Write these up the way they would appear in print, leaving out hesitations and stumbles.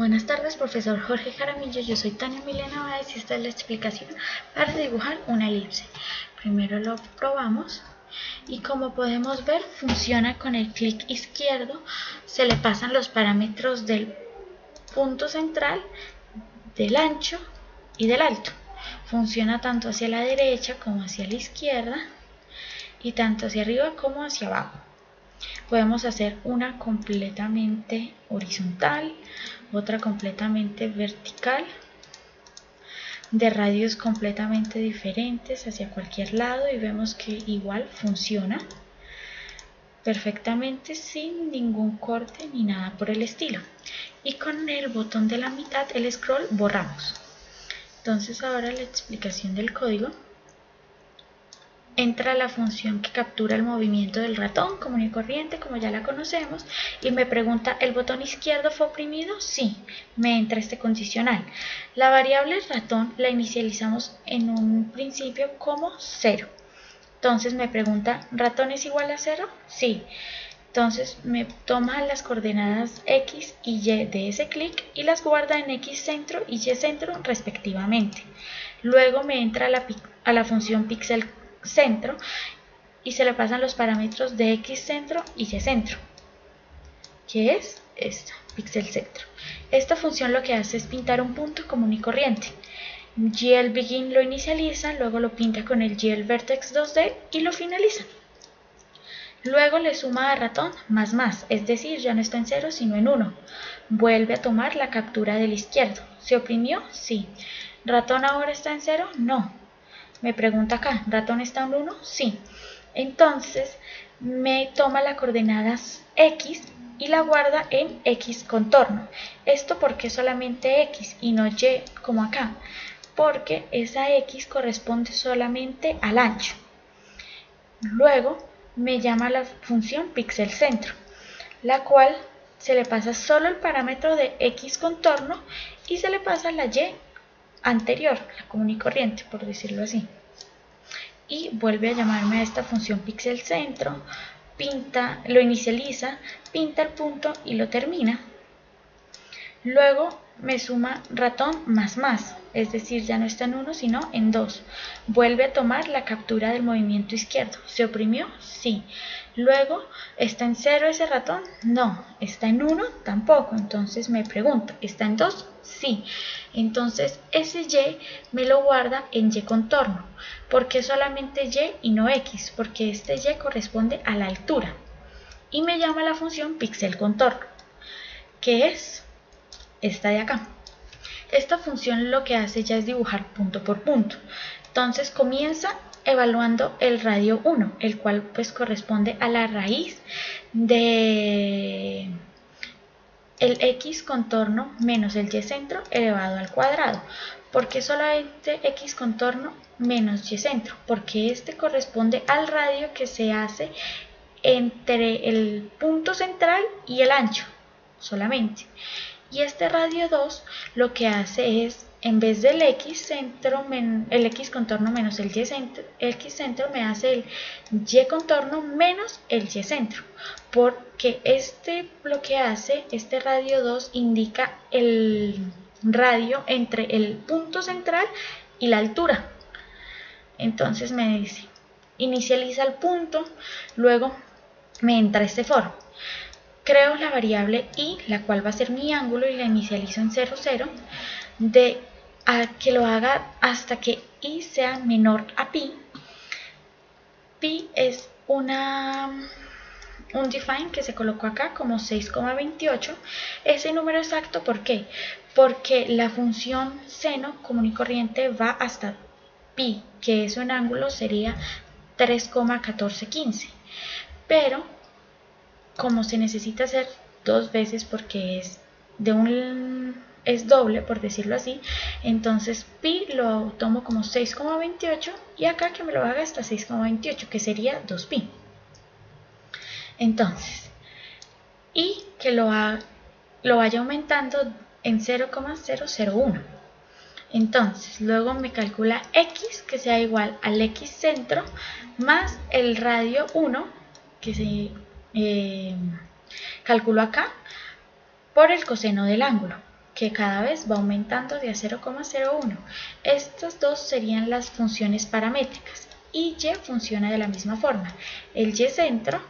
Buenas tardes, profesor Jorge Jaramillo. Yo soy Tania Milena Báez y esta es la explicación para dibujar una elipse. Primero lo probamos y como podemos ver funciona con el clic izquierdo. Se le pasan los parámetros del punto central, del ancho y del alto. Funciona tanto hacia la derecha como hacia la izquierda y tanto hacia arriba como hacia abajo. Podemos hacer una completamente horizontal, otra completamente vertical, de radios completamente diferentes hacia cualquier lado, y vemos que igual funciona perfectamente sin ningún corte ni nada por el estilo. Y con el botón de la mitad, el scroll, borramos. Entonces ahora la explicación del código. Entra la función que captura el movimiento del ratón común y corriente, como ya la conocemos, y me pregunta, ¿el botón izquierdo fue oprimido? Sí, me entra este condicional. La variable ratón la inicializamos en un principio como 0. Entonces me pregunta, ¿ratón es igual a 0? Sí. Entonces me toma las coordenadas X y Y de ese clic y las guarda en X centro y Y centro respectivamente. Luego me entra a la función pixel centro y se le pasan los parámetros de X centro y Y centro, que es esta, pixel centro. Esta función lo que hace es pintar un punto común y corriente. GLBegin lo inicializa, luego lo pinta con el GLVertex 2D y lo finaliza. Luego le suma a ratón más, es decir, ya no está en 0 sino en 1. Vuelve a tomar la captura del izquierdo. ¿Se oprimió? Sí. ¿Ratón ahora está en 0? No. Me pregunta acá, ¿ratón está en 1? Sí. Entonces me toma las coordenadas X y la guarda en X contorno. ¿Esto por qué solamente X y no Y como acá? Porque esa X corresponde solamente al ancho. Luego me llama la función pixel centro, la cual se le pasa solo el parámetro de X contorno y se le pasa la Y anterior, la común y corriente, por decirlo así. Y vuelve a llamarme a esta función pixel centro, lo inicializa, pinta el punto y lo termina. Luego me suma ratón más, es decir, ya no está en 1 sino en 2. Vuelve a tomar la captura del movimiento izquierdo. ¿Se oprimió? Sí. Luego, ¿está en 0 ese ratón? No. ¿Está en 1? Tampoco. Entonces me pregunto, ¿está en 2? Sí. Entonces ese Y me lo guarda en Y contorno. ¿Por qué solamente Y y no X? Porque este Y corresponde a la altura. Y me llama la función pixel contorno, que es esta de acá. Esta función lo que hace ya es dibujar punto por punto. Entonces comienza evaluando el radio 1, el cual pues corresponde a la raíz de el X contorno menos el Y centro elevado al cuadrado. ¿Por qué solamente X contorno menos Y centro? Porque este corresponde al radio que se hace entre el punto central y el ancho solamente. Y este radio 2 lo que hace es, en vez del X centro, el X contorno menos el Y centro, X centro me hace el Y contorno menos el Y centro. Porque lo que hace, este radio 2 indica el radio entre el punto central y la altura. Entonces me dice, inicializa el punto, luego me entra este for. Creo la variable i, la cual va a ser mi ángulo, y la inicializo en 0, 0, que lo haga hasta que i sea menor a pi. Pi es un define que se colocó acá como 6,28. Ese número exacto, ¿por qué? Porque la función seno común y corriente va hasta pi, que es un ángulo, sería 3,1415. Pero como se necesita hacer dos veces porque es doble, por decirlo así, entonces pi lo tomo como 6,28 y acá que me lo haga hasta 6,28, que sería 2pi. Entonces, y que lo vaya aumentando en 0,001. Entonces, luego me calcula x, que sea igual al x centro, más el radio 1, que se calculo acá, por el coseno del ángulo. que cada vez va aumentando de a 0,01. Estas dos serían las funciones paramétricas y y funciona de la misma forma. El y centro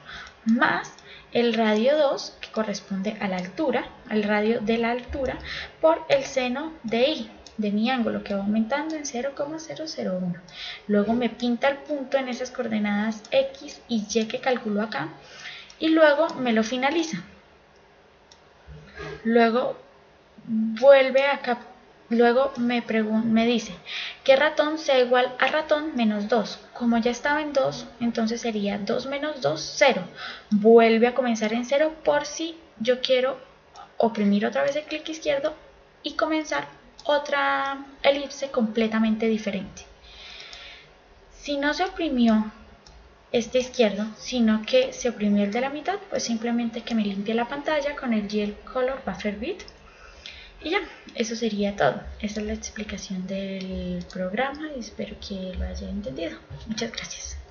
más el radio 2, que corresponde a la altura, al radio de la altura, por el seno de i, de mi ángulo, que va aumentando en 0,001. Luego me pinta el punto en esas coordenadas x y y que calculo acá, y luego me lo finaliza. Luego vuelve acá. Luego me dice que ratón sea igual a ratón menos 2. Como ya estaba en 2, entonces sería 2 menos 2, 0. Vuelve a comenzar en 0 por si yo quiero oprimir otra vez el clic izquierdo y comenzar otra elipse completamente diferente. Si no se oprimió este izquierdo, sino que se oprimió el de la mitad, pues simplemente que me limpie la pantalla con el Gel Color Buffer Bit. Y ya, eso sería todo. Esta es la explicación del programa y espero que lo hayan entendido. Muchas gracias.